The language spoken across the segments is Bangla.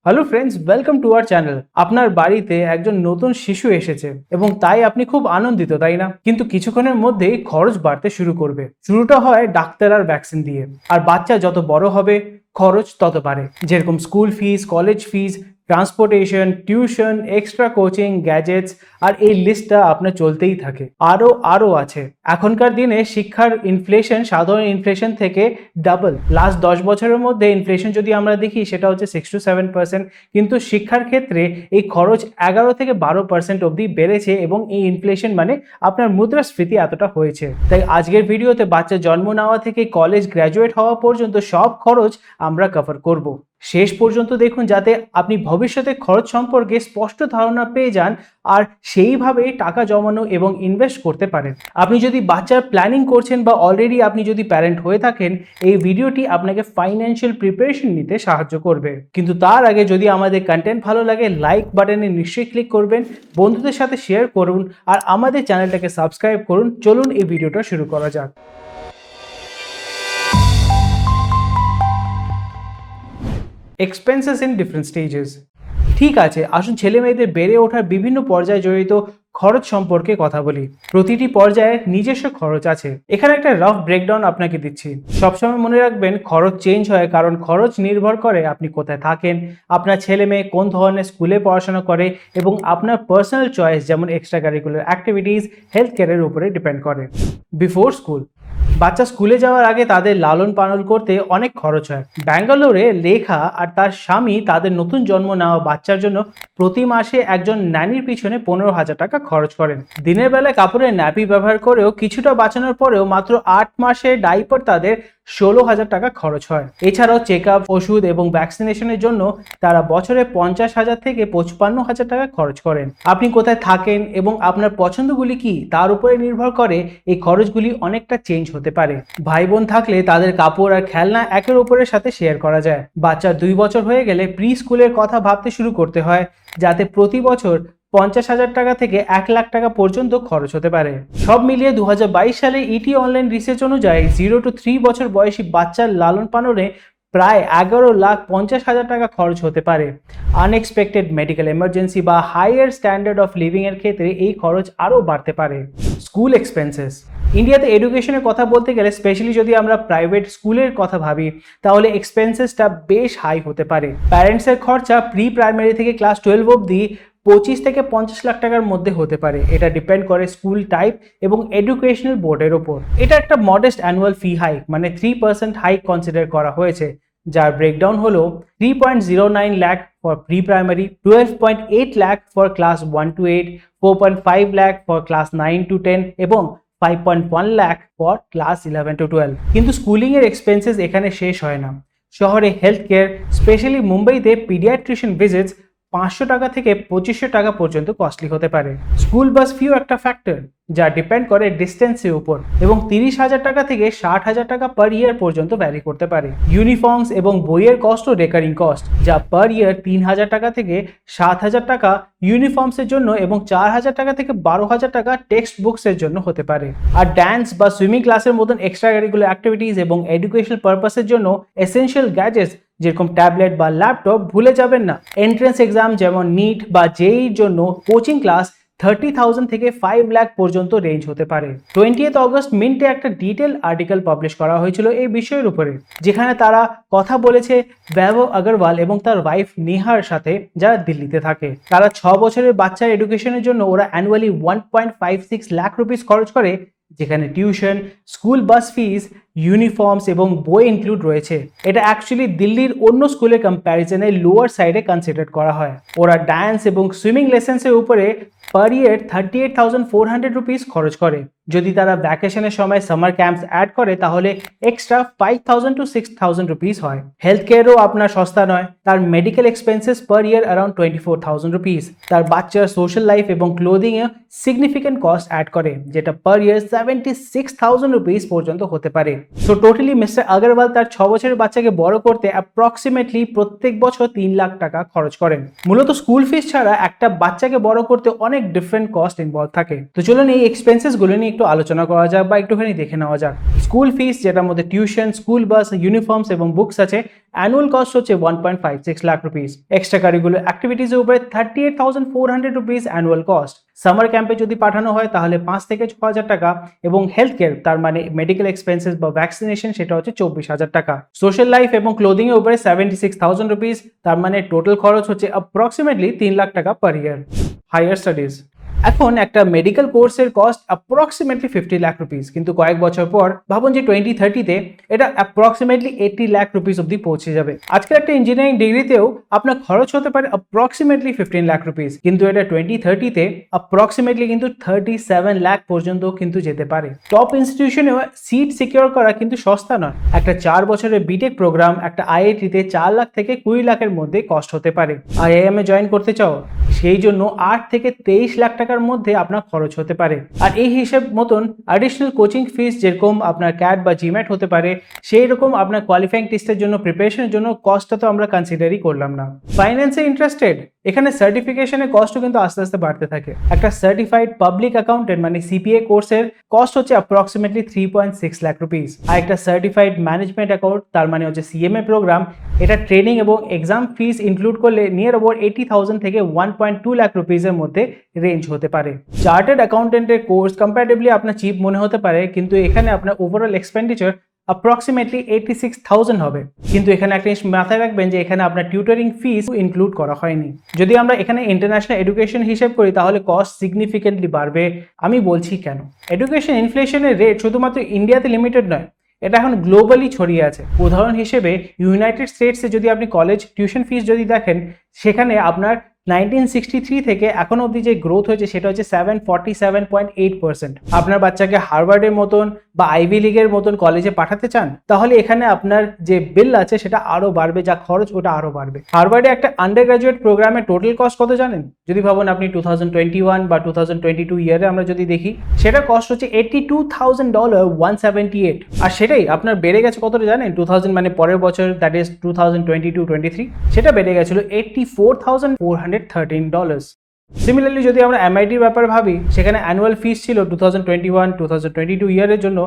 Hello friends, welcome to our channel. আপনার বাড়িতে একজন নতুন শিশু এসেছে এবং তাই আপনি খুব আনন্দিত, তাই না? কিন্তু কিছুক্ষণের মধ্যেই খরচ বাড়তে শুরু করবে। শুরুটা হয় ডাক্তার আর ভ্যাকসিন দিয়ে, আর বাচ্চা যত বড় হবে খরচ তত বাড়ে। যেরকম school fees, college fees, transportation, tuition, extra coaching, gadgets, আর এই লিস্টটা আপনার চলতেই থাকে। আরও আছে। এখনকার দিনে শিক্ষার ইনফ্লেশন সাধারণ ইনফ্লেশন থেকে ডাবল। লাস্ট 10 বছরের মধ্যে ইনফ্লেশন যদি আমরা দেখি সেটা হচ্ছে 6 to 7%, কিন্তু শিক্ষার ক্ষেত্রে এই খরচ 11 থেকে 12% অবধি বেড়েছে, এবং এই ইনফ্লেশন মানে আপনার মুদ্রাস্ফীতি এতটা হয়েছে। তাই আজকের ভিডিওতে বাচ্চা জন্ম নেওয়া থেকে কলেজ গ্র্যাজুয়েট হওয়া পর্যন্ত সব খরচ আমরা কভার করব। শেষ পর্যন্ত দেখুন যাতে আপনি ভবিষ্যতে খরচ সম্পর্কে স্পষ্ট ধারণা পেয়ে যান আর সেইভাবে টাকা জমানো এবং ইনভেস্ট করতে পারেন। আপনি যদি বাচ্চার প্ল্যানিং করছেন বা অলরেডি আপনি যদি প্যারেন্ট হয়ে থাকেন, এই ভিডিওটি আপনাকে ফাইন্যান্সিয়াল প্রিপারেশন নিতে সাহায্য করবে। কিন্তু তার আগে যদি আমাদের কন্টেন্ট ভালো লাগে, লাইক বাটনে নিশ্চয়ই ক্লিক করবেন, বন্ধুদের সাথে শেয়ার করুন আর আমাদের চ্যানেলটাকে সাবস্ক্রাইব করুন। চলুন এই ভিডিওটা শুরু করা যাক। Expenses in different stages. ঠিক আছে, আসুন ছেলে মেয়েদের বেড়ে ওঠার বিভিন্ন পর্যায়ে জড়িত খরচ সম্পর্কে কথা বলি। প্রতিটি পর্যায়ের নিজস্ব খরচ আছে। এখানে একটা রাফ ব্রেকডাউন আপনাকে দিচ্ছি। সবসময় মনে রাখবেন, খরচ চেঞ্জ হয় কারণ খরচ নির্ভর করে আপনি কোথায় থাকেন, আপনার ছেলে মেয়ে কোন ধরনের স্কুলে পড়াশোনা করে, এবং আপনার পার্সোনাল চয়েস যেমন এক্সট্রা কারিকুলার অ্যাক্টিভিটিস, হেলথ কেয়ারের উপরে ডিপেন্ড করে। বিফোর স্কুল, বাচ্চা স্কুলে যাওয়ার আগে তাদের লালন পালন করতে অনেক খরচ হয়। ব্যাঙ্গালোরে লেখা আর তার স্বামী তাদের নতুন জন্ম নেওয়া বাচ্চার জন্য প্রতি মাসে একজন ন্যানির পিছনে 15,000 টাকা খরচ করেন। দিনের বেলায় কাপড়ের ন্যাপি ব্যবহার করেও কিছুটা বাঁচানোর পরেও মাত্র 8 মাসে ডাইপার তাদের 16,000 টাকা খরচ হয়। এছাড়াও চেক আপ, ওষুধ এবং ভ্যাকসিনেশনের জন্য তারা বছরে 50,000 থেকে 55,000 টাকা খরচ করেন। আপনি কোথায় থাকেন এবং আপনার পছন্দগুলি কি তার উপরে নির্ভর করে এই খরচগুলি অনেকটা চেঞ্জ হতে পারে। ভাই বোন থাকলে তাদের কাপড় আর খেলনা একের অপরের সাথে শেয়ার করা যায়। বাচ্চা 2 বছর হয়ে গেলে প্রি স্কুলের কথা ভাবতে শুরু করতে হয়, যাতে প্রতি বছর 50,000 টাকা থেকে 1 লাখ টাকা পর্যন্ত খরচ হতে পারে। সব মিলিয়ে 2022 সালে ইটি অনলাইন রিসার্চ অনুযায়ী 0 to 3 বছর বয়সী বাচ্চার লালন পালনে প্রায় 11,50,000 টাকা খরচ হতে পারে। আনএক্সপেক্টেড মেডিকেল এমার্জেন্সি বা হায়ার স্ট্যান্ডার্ড অফ লিভিং এর ক্ষেত্রে এই খরচ আরও বাড়তে পারে। School expenses. ইন্ডিয়াতে এডুকেশনের কথা বলতে গেলে, স্পেশালি যদি আমরা প্রাইভেট স্কুলের কথা ভাবি, তাহলে এক্সপেন্সেসটা বেশ হাই হতে পারে। প্যারেন্টসের খরচা প্রি প্রাইমারি থেকে ক্লাস 12 অবধি 25 থেকে 50 লাখ টাকার মধ্যে হতে পারে। এটা ডিপেন্ড করে স্কুল টাইপ এবং এডুকেশনাল বোর্ডের ওপর। এটা একটা মডেস্ট অ্যানুয়াল ফি হাইক মানে 3% হাইক কনসিডার করা হয়েছে, যার ব্রেকডাউন হলো 3.09 lakh for pre primary, 12.8 lakh for class 1 to 8, 4.5 lakh for class 9 to 10 এবং 5.1 লাখ ফর ক্লাস 11 to 12। কিন্তু স্কুলিং এর এক্সপেন্সেস এখানে শেষ হয় না। শহরে হেলথ কেয়ার, স্পেশালি মুম্বাইতে পিডিয়াট্রিশিয়ান ভিজিটস 500 টাকা থেকে 2500 টাকা পর্যন্ত কস্টলি হতে পারে। স্কুল বাস ফিও একটা ফ্যাক্টর, যা ডিপেন্ড করে ডিস্টেন্সের উপর, এবং 30,000 টাকা থেকে 60,000 টাকা পার ইয়ার পর্যন্ত ভ্যারি করতে পারে। ইউনিফর্মস এবং বইয়ের কস্টও রেকারিং কস্ট, যা পার ইয়ার 3,000 টাকা থেকে 7,000 টাকা ইউনিফর্মসের জন্য এবং 4,000 টাকা থেকে 12,000 টাকা টেক্সট বুকসের জন্য হতে পারে। আর ডান্স বা সুইমিং ক্লাসের মতন এক্সট্রা কারিকুলার অ্যাক্টিভিটিস এবং এডুকেশনাল পারপাসের জন্য এসেনশিয়াল গ্যাজেটস যেরকম ট্যাবলেট বা ল্যাপটপ ভুলে যাবেন না। এন্ট্রান্স এক্সাম যেমন নিট বা জেইর জন্য কোচিং ক্লাস 30,000 থেকে 5 লাখ পর্যন্ত রেঞ্জ হতে পারে। 20 অগস্ট মিন্টে একটা ডিটেল আর্টিকেল পাবলিশ করা হয়েছিল এই বিষয়ের উপরে, যেখানে তারা কথা বলেছে বৈভব আগরওয়াল এবং তার ওয়াইফ নেহার সাথে, যারা দিল্লিতে থাকে। তারা 6 বছরের বাচ্চার এডুকেশনের জন্য ওরা অ্যানুয়ালি 1.56 লাখ রুপিস খরচ করে, যেখানে টিউশন, স্কুল বাস ফিস, ইউনিফর্মস এবং বই ইনক্লুড রয়েছে। এটা অ্যাকচুয়ালি দিল্লির অন্য স্কুলের কম্প্যারিজনে লোয়ার সাইডে কনসিডার করা হয়। ওরা ডান্স এবং সুইমিং লেসেন্সের উপরে পার ইয়ার 38,400 রুপিস খরচ করে। যদি তারা ভ্যাকেশনের সময় সামার ক্যাম্পস অ্যাড করে তাহলে এক্সট্রা 5,000 to 6,000 রুপিস হয়। হেলথ কেয়ারও আপনার সস্তা নয়। তার মেডিকেল এক্সপেন্সেস পার ইয়ার অ্যারাউন্ড 24,000 রুপিস। তার বাচ্চার সোশ্যাল লাইফ এবং ক্লোদিংয়ে সিগনিফিকেন্ট কস্ট অ্যাড করে, যেটা পার ইয়ার 76,000 রুপিস পর্যন্ত হতে পারে। সো টোটালি মিস্টার আগরওয়াল তার 6 বছরের বাচ্চাকে বড় করতে অ্যাপ্রক্সিমেটলি প্রত্যেক বছর 3 লাখ টাকা খরচ করেন। মূলত স্কুল ফিস ছাড়া একটা বাচ্চাকে বড় করতে অনেক ডিফারেন্ট কস্ট ইনভলভ থাকে। তো চলুন এই এক্সপেন্সেস গুলো নিয়ে একটু আলোচনা করা যাক বা একটুখানি দেখে নেওয়া যাক। স্কুল ফিস, যেটার মধ্যে টিউশন, স্কুল বাস, ইউনিফর্মস এবং বুকস আছে, অ্যানুয়াল কস্ট হচ্ছে 1.56 লাখ রুপিস। এক্সট্রা কারিকুলার অ্যাক্টিভিটিজের উপরে 38,400 রুপিস অ্যানুয়াল কস্ট। সামার ক্যাম্পে যদি পাঠানো হয় তাহলে 5 থেকে 6,000 টাকা, এবং হেলথ কেয়ার তার মানে মেডিকেল এক্সপেন্সেস বা ভ্যাকসিনেশন সেটা হচ্ছে 24,000 টাকা। সোশ্যাল লাইফ এবং ক্লোদিং এর উপরে 76,000 রুপিস, তার মানে টোটাল খরচ হচ্ছে অ্যাপ্রক্সিমেটলি 3 লাখ টাকা পার ইয়ার। হায়ার স্টাডিজ, এখন একটা মেডিকেল কোর্সের কস্ট অ্যাপ্রক্সিমেটলি 50 লাখ রুপিস, কিন্তু কয়েক বছর পর ভাবুন যে 2030-তে এটা অ্যাপ্রক্সিমেটলি 80 লাখ রুপিস অব্দি পৌঁছে যাবে। আজকের একটা ইঞ্জিনিয়ারিং ডিগ্রিতেও আপনার খরচ হতে পারে অ্যাপ্রক্সিমেটলি 15 লাখ রুপিস, কিন্তু এটা 2030-তে অ্যাপ্রক্সিমেটলি কিন্তু 37 লাখ পর্যন্ত কিন্তু যেতে পারে। টপ ইনস্টিটিউশনেও সিট সিকিউর করা কিন্তু সস্তা নয়। একটা 4 বছরের বিটেক প্রোগ্রাম একটা আইআইটিতে 4 লাখ থেকে 20 লাখের মধ্যে কস্ট হতে পারে। আইআইএম এ জয়েন করতে চাও, সেই জন্য 8 থেকে 23 লাখ টাকার মধ্যে আপনার খরচ হতে পারে। আর এই হিসেব মতন অ্যাডিশনাল কোচিং ফিস যেরকম আপনার ক্যাট বা জিম্যাট হতে পারে, সেই রকম আপনার কোয়ালিফাইং টেস্টের জন্য প্রিপারেশনের জন্য কস্টটা তো আমরা কনসিডারই করলাম না। ফাইন্যান্সে ইন্টারেস্টেড, এখানে সার্টিফিকেশনের কস্টও কিন্তু আস্তে আস্তে বাড়তে থাকে। একটা সার্টিফাইড পাবলিক অ্যাকাউন্টেন্ট মানে সিপিএ কোর্সের কস্ট হচ্ছে অ্যাপ্রক্সিমেটলি 3.6 লাখ রুপিস। আর একটা সার্টিফাইড ম্যানেজমেন্ট অ্যাকাউন্ট তার মানে হচ্ছে সিএমএ প্রোগ্রাম, এটা ট্রেনিং এবং এক্সাম ফিস ইনক্লুড করলে নিয়ার অ্যাবাউট 80,000 থেকে 1.2 লাখ রুপিসের মধ্যে রেঞ্জ হতে পারে। চার্টার্ড অ্যাকাউন্টেন্টের কোর্স কম্পারেটিভলি আপনার চিপ মনে হতে পারে, কিন্তু এখানে আপনার ওভারঅল এক্সপেন্ডিচার অ্যাপ্রক্সিমেটলি 86,000 হবে। কিন্তু এখানে একটা জিনিস মাথায় রাখবেন যে এখানে আপনার টিউটরিং ফিস ইনক্লুড করা হয়নি। যদি আমরা এখানে ইন্টারন্যাশনাল এডুকেশন হিসেব করি তাহলে কস্ট সিগনিফিকেন্টলি বাড়বে। আমি বলছি কেন। এডুকেশন ইনফ্লেশনের রেট শুধুমাত্র ইন্ডিয়াতে লিমিটেড নয়, এটা এখন গ্লোবালি ছড়িয়ে আছে। উদাহরণ হিসেবে ইউনাইটেড স্টেটসে যদি আপনি কলেজ টিউশন ফিস যদি দেখেন, সেখানে আপনার 1963 থেকে এখন অবধি যে গ্রোথ হয়েছে সেটা হচ্ছে 747.8%। আপনার বাচ্চাকে হার্ভার্ডের মতন বা আইভি লিগের মতন কলেজে পাঠাতে চান, তাহলে এখানে আপনার যে বিল আছে সেটা আরো বাড়বে, যা খরচ ওটা আরো বাড়বে। হার্ভার্ডে একটা আন্ডার গ্রাজুয়েট প্রোগ্রামের টোটাল কস্ট কত জানেন? যদি ভাবুন আপনি 2021 বা 2022 ইয়ারে আমরা যদি দেখি, সেটা কস্ট হচ্ছে $82,000 178। আর সেটাই আপনার বেড়ে গেছে কতটা জানেন? 2000 মানে পরের বছর, দ্যাট ইজ 2022-23, সেটা বেড়ে গেছিল $84,413। সিমিলারলি যদি আমরা এমআইটির ব্যাপারে ভাবি, সেখানে অ্যানুয়াল ফিস ছিল 2021-2022 ইয়ারের জন্য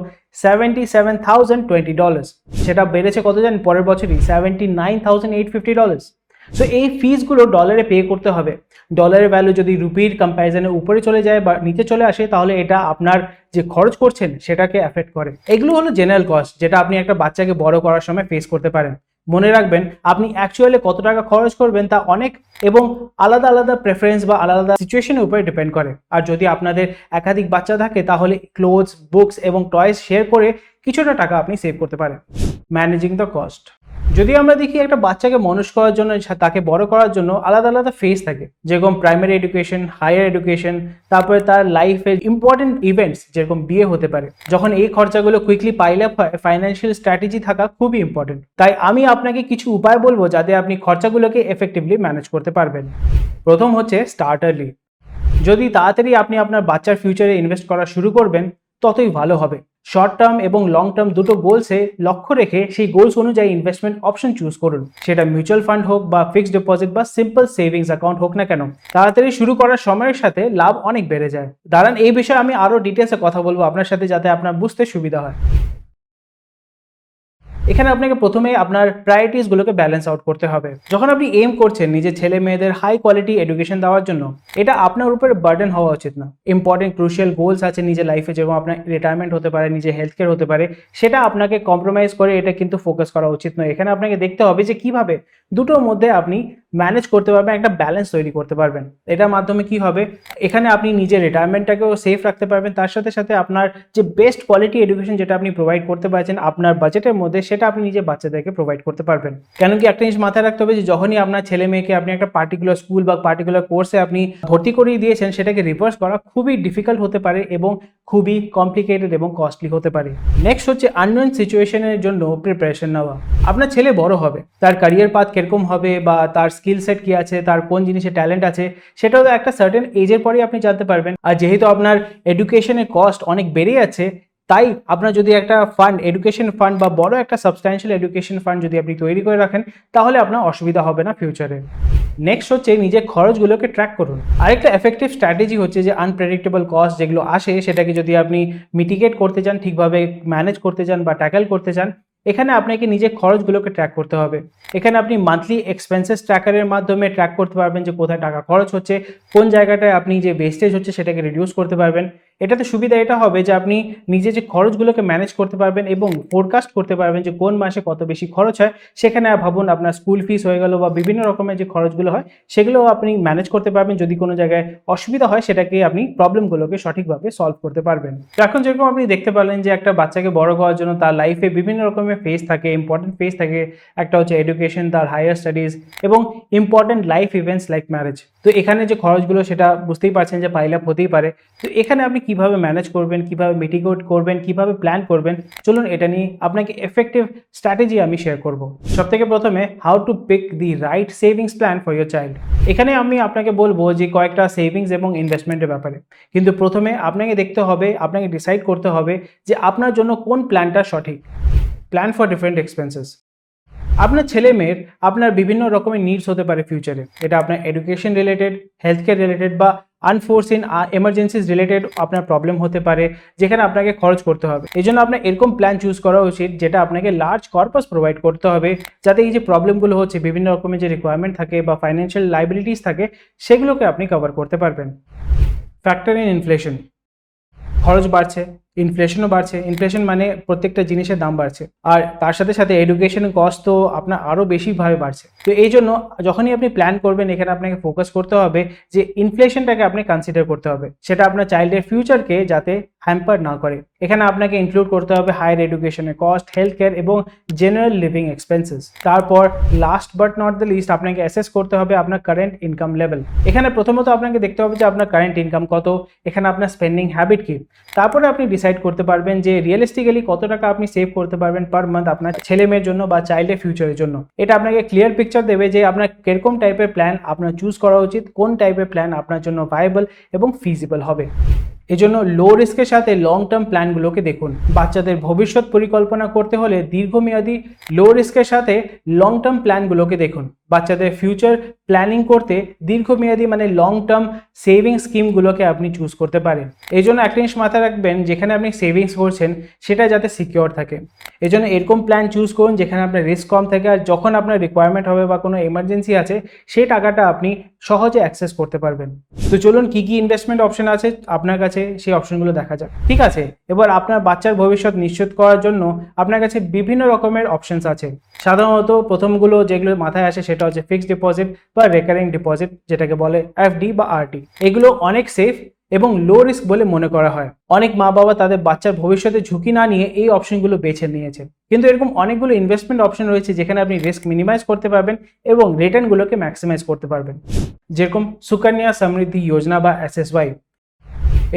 $77,020। সেটা বেড়েছে কত জানেন পরের বছরই? $79,850। সো এই ফিসগুলো ডলারে পে করতে হবে। ডলারের ভ্যালু যদি রুপির কম্প্যারিজনের উপরে চলে যায় বা নিচে চলে আসে, তাহলে এটা আপনার যে খরচ করছেন সেটাকে এফেক্ট করে। এগুলো হলো জেনারেল কস্ট, যেটা আপনি একটা বাচ্চাকে বড় করার সময় ফেস করতে পারেন। মনে রাখবেন, আপনি অ্যাকচুয়ালি কত টাকা খরচ করবেন তা অনেক এবং আলাদা আলাদা প্রেফারেন্স বা আলাদা সিচুয়েশনের উপরে ডিপেন্ড করে। আর যদি আপনাদের একাধিক বাচ্চা থাকে, তাহলে ক্লোথস, বুকস এবং টয়েস শেয়ার করে কিছুটা টাকা আপনি সেভ করতে পারেন। ম্যানেজিং দ্য কস্ট, যদি আমরা দেখি একটা বাচ্চাকে মানুষ করার জন্য, তাকে বড় করার জন্য আলাদা আলাদা ফেজ থাকে, যেরকম প্রাইমারি এডুকেশন, হায়ার এডুকেশন, তারপরে তার লাইফের ইম্পর্টেন্ট ইভেন্টস যেরকম বিয়ে হতে পারে। যখন এই খরচাগুলো কুইকলি পাইল আপ হয়, ফাইন্যান্সিয়াল স্ট্র্যাটেজি থাকা খুবই ইম্পর্টেন্ট। তাই আমি আপনাকে কিছু উপায় বলবো যাতে আপনি খরচাগুলোকে এফেক্টিভলি ম্যানেজ করতে পারবেন। প্রথম হচ্ছে স্টার্ট আর্লি। যদি তাড়াতাড়ি আপনি আপনার বাচ্চার ফিউচারে ইনভেস্ট করা শুরু করবেন, ততই ভালো হবে। শর্ট টার্ম এবং লং টার্ম দুটো গোলসে লক্ষ্য রেখে সেই গোলস অনুযায়ী ইনভেস্টমেন্ট অপশন চুজ করুন। সেটা মিউচুয়াল ফান্ড হোক বা ফিক্সড ডিপোজিট বা সিম্পল সেভিংস অ্যাকাউন্ট হোক না কেন, তাড়াতাড়ি শুরু করার সময়ের সাথে লাভ অনেক বেড়ে যায়। দাঁড়ান, এই বিষয়ে আমি আরো ডিটেলসে কথা বলবো আপনার সাথে, যাতে আপনার বুঝতে সুবিধা হয়। এখানে আপনাকে প্রথমে আপনার প্রায়োরিটিসগুলোকে ব্যালেন্স আউট করতে হবে। যখন আপনি এম করছেন নিজের ছেলে মেয়েদের হাই কোয়ালিটি এডুকেশন দেওয়ার জন্য, এটা আপনার উপরে বার্ডেন হওয়া উচিত না। ইম্পর্টেন্ট ক্রুশিয়াল গোলস আছে নিজের লাইফে, যেরকম আপনার রিটায়ারমেন্ট হতে পারে, নিজের হেলথ কেয়ার হতে পারে, সেটা আপনাকে কম্প্রোমাইজ করে এটা কিন্তু ফোকাস করা উচিত নয়। এখানে আপনাকে দেখতে হবে যে কিভাবে দুটোর মধ্যে আপনি ম্যানেজ করতে পারবেন, একটা ব্যালেন্স তৈরি করতে পারবেন। এটার মাধ্যমে কি হবে, এখানে আপনি নিজের রিটায়ারমেন্টটাকেও সেফ রাখতে পারবেন, তার সাথে সাথে আপনার যে বেস্ট কোয়ালিটি এডুকেশন যেটা আপনি প্রোভাইড করতে পারছেন আপনার বাজেটের মধ্যে, সেটা আপনি নিজের বাচ্চাদেরকে প্রোভাইড করতে পারবেন। কেন কি একটা জিনিস মাথায় রাখতে হবে যে যখনই আপনার ছেলে মেয়েকে আপনি একটা পার্টিকুলার স্কুল বা পার্টিকুলার কোর্সে আপনি ভর্তি করিয়ে দিয়েছেন, সেটাকে রিভার্স করা খুবই ডিফিকাল্ট হতে পারে এবং খুবই কমপ্লিকেটেড এবং কস্টলি হতে পারে। নেক্সট হচ্ছে আননোন সিচুয়েশনের জন্য প্রিপারেশন নেওয়া। আপনার ছেলে বড় হবে, তার ক্যারিয়ার পাথ কিরকম হবে বা তার স্কিল সেট কি আছে, তার কোন জিনিসে ট্যালেন্ট আছে, সেটাও একটা সার্টেন এজের পরেই আপনি জানতে পারবেন। আর যেহেতু আপনার এডুকেশনের কস্ট অনেক বেড়ে যাচ্ছে, তাই আপনার যদি একটা ফান্ড, এডুকেশন ফান্ড বা বড় একটা সাবস্ট্যান্সিয়াল এডুকেশন ফান্ড যদি আপনি তৈরি করে রাখেন, তাহলে আপনার অসুবিধা হবে না ফিউচারে। নেক্সট হচ্ছে নিজের খরচগুলোকে ট্র্যাক করুন। আরেকটা এফেক্টিভ স্ট্র্যাটেজি হচ্ছে যে আনপ্রেডিক্টেবল কস্ট যেগুলো আসে সেটাকে যদি আপনি মিটিগেট করতে চান, ঠিকভাবে ম্যানেজ করতে চান বা ট্যাকেল করতে চান, এখানে আপনাকে নিজের খরচগুলোকে ট্র্যাক করতে হবে। এখানে আপনি মান্থলি এক্সপেন্সেস ট্র্যাকারের মাধ্যমে ট্র্যাক করতে পারবেন যে কোথায় টাকা খরচ হচ্ছে, কোন জায়গাটায় আপনি যে ওয়েস্টেজ হচ্ছে সেটাকে রিডিউস করতে পারবেন। এটাতে সুবিধা এটা হবে যে আপনি নিজে যে খরচগুলোকে ম্যানেজ করতে পারবেন এবং ফোরকাস্ট করতে পারবেন যে কোন মাসে কত বেশি খরচ হয়। সেখানে ভাবুন আপনার স্কুল ফিস হয়ে গেল বা বিভিন্ন রকমের যে খরচগুলো হয় সেগুলো আপনি ম্যানেজ করতে পারবেন। যদি কোনো জায়গায় অসুবিধা হয় সেটাকে আপনি প্রবলেমগুলোকে সঠিকভাবে সলভ করতে পারবেন। তো এখন যেরকম আপনি দেখতে পারলেন যে একটা বাচ্চাকে বড় হওয়ার জন্য তার লাইফে বিভিন্ন রকমের ফেজ থাকে, ইম্পর্টেন্ট ফেজ থাকে। একটা হচ্ছে এডুকেশন, তার হায়ার স্টাডিজ এবং important life events like marriage. তো এখানে যে খরচগুলো সেটা বুঝতেই পারছেন যে পাইল আপ হতেই পারে। তো এখানে আপনি কিভাবে ম্যানেজ করবেন, কিভাবে মিটিগেট করবেন, কিভাবে প্ল্যান করবেন, চলুন এটা নিয়ে আপনাকে এফেক্টিভ স্ট্র্যাটেজি আমি শেয়ার করব। সবথেকে প্রথমে how to pick the right savings plan for your child. এখানে আমি আপনাকে বলবো যে কয়েকটা সেভিংস এবং ইনভেস্টমেন্টের ব্যাপারে, কিন্তু প্রথমে আপনাকে দেখতে হবে, আপনাকে ডিসাইড করতে হবে যে আপনার জন্য কোন প্ল্যানটা সঠিক। Plan for different expenses. আপনার ছেলে মেয়ের আপনার বিভিন্ন রকমের নিডস হতে পারে ফিউচারে। এটা আপনার education related, health care related বা আনফোর্সিন এমার্জেন্সিস রিলেটেড আপনার প্রবলেম হতে পারে যেখানে আপনাকে খরচ করতে হবে। এই জন্য আপনার এরকম প্ল্যান চুজ করা উচিত যেটা আপনাকে লার্জ কর্পাস প্রোভাইড করতে হবে, যাতে এই যে প্রবলেমগুলো হচ্ছে, বিভিন্ন রকমের যে রিকোয়ারমেন্ট থাকে বা ফাইন্যান্সিয়াল লাইবিলিটিস থাকে, সেগুলোকে আপনি কভার করতে পারবেন। Factor in inflation. খরচ বাড়ছে, ইনফ্লেশনও বাড়ছে। ইনফ্লেশন মানে প্রত্যেকটা জিনিসের দাম বাড়ছে, আর তার সাথে সাথে এডুকেশন কস্ট তো আপনার আরও বেশিভাবে বাড়ছে। তো এই জন্য যখনই আপনি প্ল্যান করবেন এখানে আপনাকে ফোকাস করতে হবে যে ইনফ্লেশনটাকে আপনি কনসিডার করতে হবে, সেটা আপনার চাইল্ডের ফিউচারকে যাতে হ্যাম্পার না করে। এখানে আপনাকে ইনক্লুড করতে হবে হায়ার এডুকেশনের কস্ট, হেলথ কেয়ার এবং জেনারেল লিভিং এক্সপেন্সেস। তারপর last but not the least আপনাকে অ্যাসেস করতে হবে আপনার কারেন্ট ইনকাম লেভেল। এখানে প্রথমত আপনাকে দেখতে হবে যে আপনার কারেন্ট ইনকাম কত, এখানে আপনার স্পেন্ডিং হ্যাবিট কি। তারপরে আপনি ডিসাইড করতে পারবেন যে রিয়েলিস্টিক্যালি কত টাকা আপনি সেভ করতে পারবেন পার মান্থ আপনার ছেলে মেয়ের জন্য বা চাইল্ডের ফিউচারের জন্য। এটা আপনাকে ক্লিয়ার পিকচার দেবে যে আপনার কিরকম টাইপের প্ল্যান আপনার চুজ করা উচিত, কোন টাইপের প্ল্যান আপনার জন্য ভায়াবল এবং ফিজিবল হবে। এজন্য লো রিস্কের সাথে লং টার্ম প্ল্যানগুলোকে দেখুন। বাচ্চাদের ভবিষ্যৎ পরিকল্পনা করতে হলে দীর্ঘমেয়াদী লো রিস্কের সাথে লং টার্ম প্ল্যানগুলোকে দেখুন। বাচ্চাদের ফিউচার প্ল্যানিং করতে দীর্ঘমেয়াদী মানে লং টার্ম সেভিং স্কিমগুলোকে আপনি চুজ করতে পারেন। এই জন্য একটা জিনিস মাথায় রাখবেন, যেখানে আপনি সেভিংস করছেন সেটা যাতে সিকিওর থাকে। এই জন্য এরকম প্ল্যান চুজ করুন যেখানে আপনার রিস্ক কম থাকে, আর যখন আপনার রিকোয়ারমেন্ট হবে বা কোনো এমার্জেন্সি আছে সেই টাকাটা আপনি সহজে অ্যাক্সেস করতে পারবেন। তো চলুন কি কি ইনভেস্টমেন্ট অপশন আছে আপনার কাছে সেই অপশনগুলো দেখা যাক। ঠিক আছে, এবার আপনার বাচ্চার ভবিষ্যৎ নিশ্চিত করার জন্য আপনার কাছে বিভিন্ন রকমের অপশনস আছে। সাধারণত প্রথমগুলো যেগুলো মাথায় আসে সেটা হচ্ছে ফিক্সড ডিপোজিট বা রেকারিং ডিপোজিট, যেটাকে বলে এফডি বা আরডি। এগুলো অনেক সেফ এবং লো রিস্ক বলে মনে করা হয়। অনেক মা বাবা তাদের বাচ্চার ভবিষ্যতে ঝুঁকি না নিয়ে এই অপশনগুলো বেছে নিয়েছে। কিন্তু এরকম অনেকগুলো ইনভেস্টমেন্ট অপশন রয়েছে যেখানে আপনি রিস্ক মিনিমাইজ করতে পারবেন এবং রিটার্নগুলোকে ম্যাক্সিমাইজ করতে পারবেন। যেরকম সুকন্যা সমৃদ্ধি যোজনা বা SSY।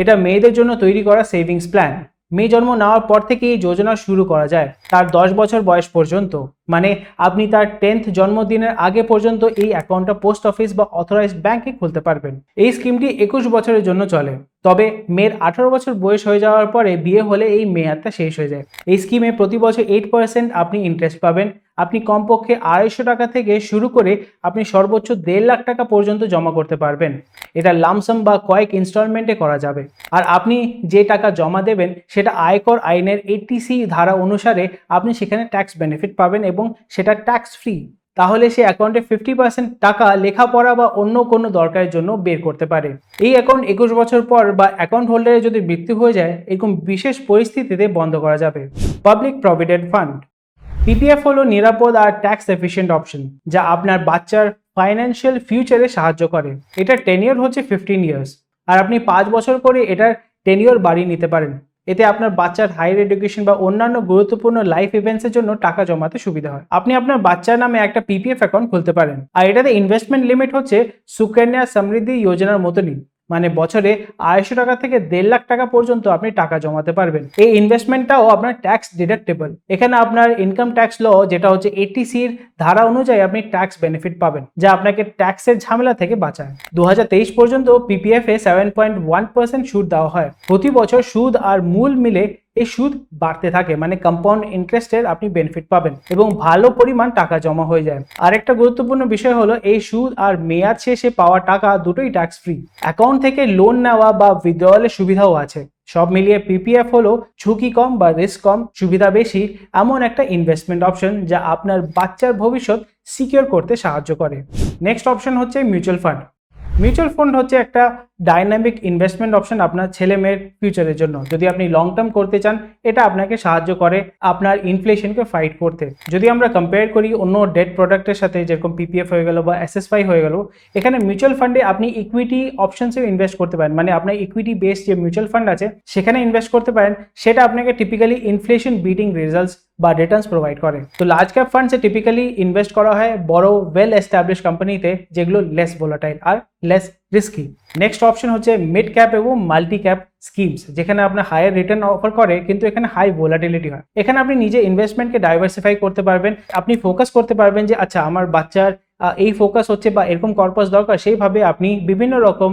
এটা মেয়েদের জন্য তৈরি করা সেভিংস প্ল্যান। মেয়ে জন্ম নেওয়ার পর থেকে এই যোজনা শুরু করা যায় তার 10 বছর বয়স পর্যন্ত, মানে আপনি তার 10th জন্মদিনের আগে পর্যন্ত এই অ্যাকাউন্টটা পোস্ট অফিস বা অথরাইজড ব্যাংকে খুলতে পারবেন। এই স্কিমটি 21 বছরের জন্য চলে, তবে মেয়ের 18 বছর বয়স হয়ে যাওয়ার পরে বিয়ে হলে এই মেয়াদটা শেষ হয়ে যায়। এই স্কিমে প্রতি বছর 8% আপনি ইন্টারেস্ট পাবেন। আপনি কমপক্ষে 250 টাকা থেকে শুরু করে আপনি সর্বোচ্চ 1.5 লাখ টাকা পর্যন্ত জমা করতে পারবেন। এটা লামসাম বা কয়েক ইনস্টলমেন্টে করা যাবে। আর আপনি যে টাকা জমা দেবেন সেটা আয়কর আইনের 80C ধারা অনুসারে আপনি সেখানে ট্যাক্স বেনিফিট পাবেন এবং সেটা ট্যাক্স ফ্রি। তাহলে সে অ্যাকাউন্টে 50% টাকা লেখাপড়া বা অন্য কোনো দরকারের জন্য বের করতে পারে। এই অ্যাকাউন্ট 21 বছর পর বা অ্যাকাউন্ট হোল্ডারের যদি মৃত্যু হয়ে যায় এরকম বিশেষ পরিস্থিতিতে বন্ধ করা যাবে। Public provident fund. PPF হলো নিরাপদ আর ট্যাক্স এফিশিয়েন্ট অপশন যা আপনার বাচ্চার ফাইন্যান্সিয়াল ফিউচারে সাহায্য করে। এটার টেনিওর হচ্ছে 15 ইয়ার্স, আর আপনি 5 বছর করে এটার টেনিওর বাড়িয়ে নিতে পারেন। এতে আপনার বাচ্চার হায়ার এডুকেশন বা অন্যান্য গুরুত্বপূর্ণ লাইফ ইভেন্টসের জন্য টাকা জমাতে সুবিধা হয়। আপনি আপনার বাচ্চার নামে একটা PPF অ্যাকাউন্ট খুলতে পারেন, আর এটাতে ইনভেস্টমেন্ট লিমিট হচ্ছে সুকন্যা সমৃদ্ধি যোজনার মতনই, মানে বছরে 250 টাকা থেকে 1.5 লাখ টাকা পর্যন্ত আপনি টাকা জমাতে পারবেন। এই ইনভেস্টমেন্টটাও আপনার ট্যাক্স ডিডাক্টেবল। এখানে আপনার ইনকাম ট্যাক্স ল যেটা হচ্ছে 80C ধারা অনুযায়ী আপনি ট্যাক্স বেনিফিট পাবেন, যা আপনাকে ট্যাক্সের ঝামেলা থেকে বাঁচায়। 2023 পর্যন্ত PPF এ 7.1% সুদ দেওয়া হয়। প্রতি বছর সুদ আর মূল মিলে এই সুদ বাড়তে থাকে, মানে কম্পাউন্ড ইন্টারেস্টের আপনি বেনিফিট পাবেন এবং ভালো পরিমাণ টাকা জমা হয়ে যায়। আরেকটা গুরুত্বপূর্ণ বিষয় হলো এই সুদ আর মেয়াদ শেষে পাওয়া টাকা দুটোই ট্যাক্স ফ্রি। অ্যাকাউন্ট থেকে লোন নেওয়া বা উইথড্রয়ালের সুবিধাও আছে। সব মিলিয়ে পিপিএফ হলো ঝুঁকি কম বা রিস্ক কম, সুবিধা বেশি এমন একটা ইনভেস্টমেন্ট অপশন যা আপনার বাচ্চার ভবিষ্যৎ সিকিউর করতে সাহায্য করে। নেক্সট অপশন হচ্ছে মিউচুয়াল ফান্ড। মিউচুয়াল ফান্ড হচ্ছে একটা ডাইনামিক ইনভেস্টমেন্ট অপশন আপনার ছেলে মেয়ের ফিউচারের জন্য। যদি আপনি লং টার্ম করতে চান, এটা আপনাকে সাহায্য করে আপনার ইনফ্লেশনকে ফাইট করতে। যদি আমরা কম্পেয়ার করি অন্য ডেট প্রোডাক্টের সাথে, যেরকম পিপিএফ হয়ে গেল বা এসএসওয়াই হয়ে গেল, এখানে মিউচুয়াল ফান্ডে আপনি ইকুইটি অপশনসেও ইনভেস্ট করতে পারেন, মানে আপনার ইকুইটি বেসড যে মিউচুয়াল ফান্ড আছে সেখানে ইনভেস্ট করতে পারেন। সেটা আপনাকে টিপিক্যালি ইনফ্লেশন বিটিং রেজাল্টস বা রিটার্নস প্রোভাইড করে। তো লার্জ ক্যাপ ফান্ডসে টিপিক্যালি ইনভেস্ট করা হয় বড় ওয়েল এস্টাবলিশ কোম্পানিতে, যেগুলো লেস ভোলাটাইল আর লেস রিস্কি। নেক্সট অপশন হচ্ছে মিড ক্যাপ এবং মাল্টি ক্যাপ স্কিমস, যেখানে আপনার হায়ার রিটার্ন অফার করে কিন্তু এখানে হাই ভোলাটিলিটি হয়। এখানে আপনি নিজে ইনভেস্টমেন্টকে ডাইভার্সিফাই করতে পারবেন, আপনি ফোকাস করতে পারবেন যে আচ্ছা আমার বাচ্চার এই ফোকাস হচ্ছে বা এরকম কর্পাস দরকার, সেইভাবে আপনি বিভিন্ন রকম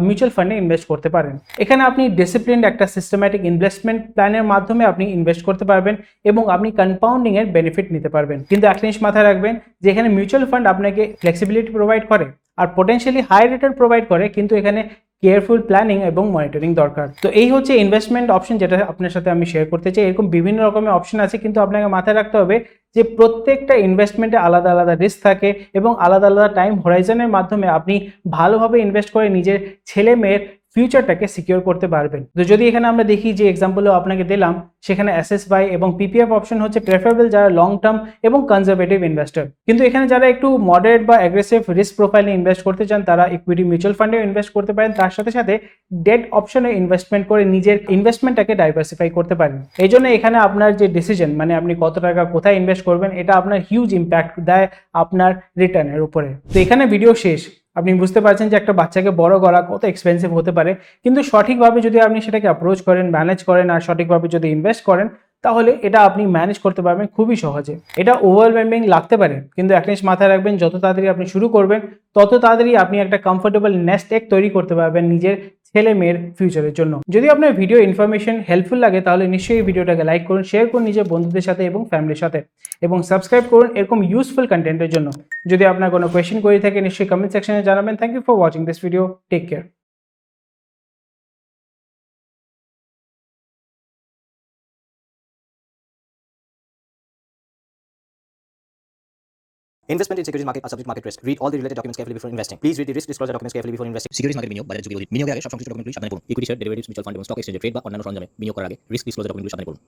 মিউচুয়াল ফান্ডে ইনভেস্ট করতে পারেন। এখানে আপনি ডিসিপ্লিনড একটা সিস্টেম্যাটিক ইনভেস্টমেন্ট প্ল্যানের মাধ্যমে আপনি ইনভেস্ট করতে পারবেন এবং আপনি কম্পাউন্ডিং এর বেনিফিট নিতে পারবেন। কিন্তু একটা জিনিস মাথায় রাখবেন যে এখানে মিউচুয়াল ফান্ড আপনাকে ফ্লেক্সিবিলিটি প্রোভাইড করে আর পোটেনশিয়ালি হাই রিটার্ন প্রোভাইড করে, কিন্তু এখানে কেয়ারফুল প্ল্যানিং এবং মনিটরিং দরকার। তো এই হচ্ছে ইনভেস্টমেন্ট অপশন যেটা আপনার সাথে আমি শেয়ার করতে চাই। এরকম বিভিন্ন রকমের অপশন আছে, কিন্তু আপনাকে মাথায় রাখতে হবে যে প্রত্যেকটা ইনভেস্টমেন্টে আলাদা আলাদা রিস্ক থাকে এবং আলাদা আলাদা টাইম হোরাইজনের মাধ্যমে আপনি ভালোভাবে ইনভেস্ট করে নিজের ছেলে মেয়ের ফিউচারটাকে সিকিউর করতে পারবেন। তো যদি এখানে আমরা দেখি যে এক্সাম্পলও আপনাকে দিলাম, সেখানে এসএসওয়াই এবং পিপিএফ অপশন হচ্ছে প্রেফারেবল যারা লং টার্ম এবং কনজারভেটিভ ইনভেস্টর। কিন্তু এখানে যারা একটু মডারেট বা অ্যাগ্রেসিভ রিস্ক প্রোফাইলে ইনভেস্ট করতে চান, তারা ইকুইটি মিউচুয়াল ফান্ডেও ইনভেস্ট করতে পারেন, তার সাথে সাথে ডেট অপশনে ইনভেস্টমেন্ট করে নিজের ইনভেস্টমেন্টটাকে ডাইভার্সিফাই করতে পারেন। এই জন্য এখানে আপনার যে ডিসিশন, মানে আপনি কত টাকা কোথায় ইনভেস্ট করবেন, এটা আপনার হিউজ ইম্প্যাক্ট দেয় আপনার রিটার্নের উপরে। তো এখানে ভিডিও শেষ। আপনি বুঝতে পারছেন যে একটা বাচ্চাকে বড় করা কত এক্সপেন্সিভ হতে পারে, কিন্তু সঠিকভাবে যদি আপনি সেটাকে অ্যাপ্রোচ করেন, ম্যানেজ করেন আর সঠিকভাবে যদি ইনভেস্ট করেন, তাহলে এটা আপনি ম্যানেজ করতে পারবেন খুবই সহজে। এটা ওভারওয়েলমিং লাগতে পারে, কিন্তু একটা জিনিস মাথায় রাখবেন, যত তাড়াতাড়ি আপনি শুরু করবেন তত তাড়াতাড়ি আপনি একটা কমফোর্টেবল নেস্ট এগ তৈরি করতে পারবেন নিজের ছেলে মেয়ের ফিউচারের জন্য। যদি আপনার ভিডিও ইনফরমেশন হেল্পফুল লাগে তাহলে নিশ্চয়ই ভিডিওটাকে লাইক করুন, শেয়ার করুন নিজের বন্ধুদের সাথে এবং ফ্যামিলির সাথে, এবং সাবস্ক্রাইব করুন এরকম ইউজফুল কন্টেন্টের জন্য। যদি আপনার কোনো কোয়েশ্চেন করে থাকে নিশ্চয়ই কমেন্ট সেকশনে জানাবেন। Thank you for watching this video. Take care. Investment in securities market are subject to market risk. Read all the related documents carefully before investing. Please read the risk disclosure documents carefully before investing. Securities market বিনিয়োগ বাজারে ঝুঁকি অধিক। বিনিয়োগের আগে সব সংশ্লিষ্ট ডকুমেন্টগুলি সাবধানে পড়ুন। Equity share, derivatives, mutual fund এবং স্টক এক্সচেঞ্জের ট্রেড বা অন্যান্য সরঞ্জামে বিনিয়োগ করার আগে রিস্ক ডিসক্লোজার ডকুমেন্টগুলি সাবধানে পড়ুন।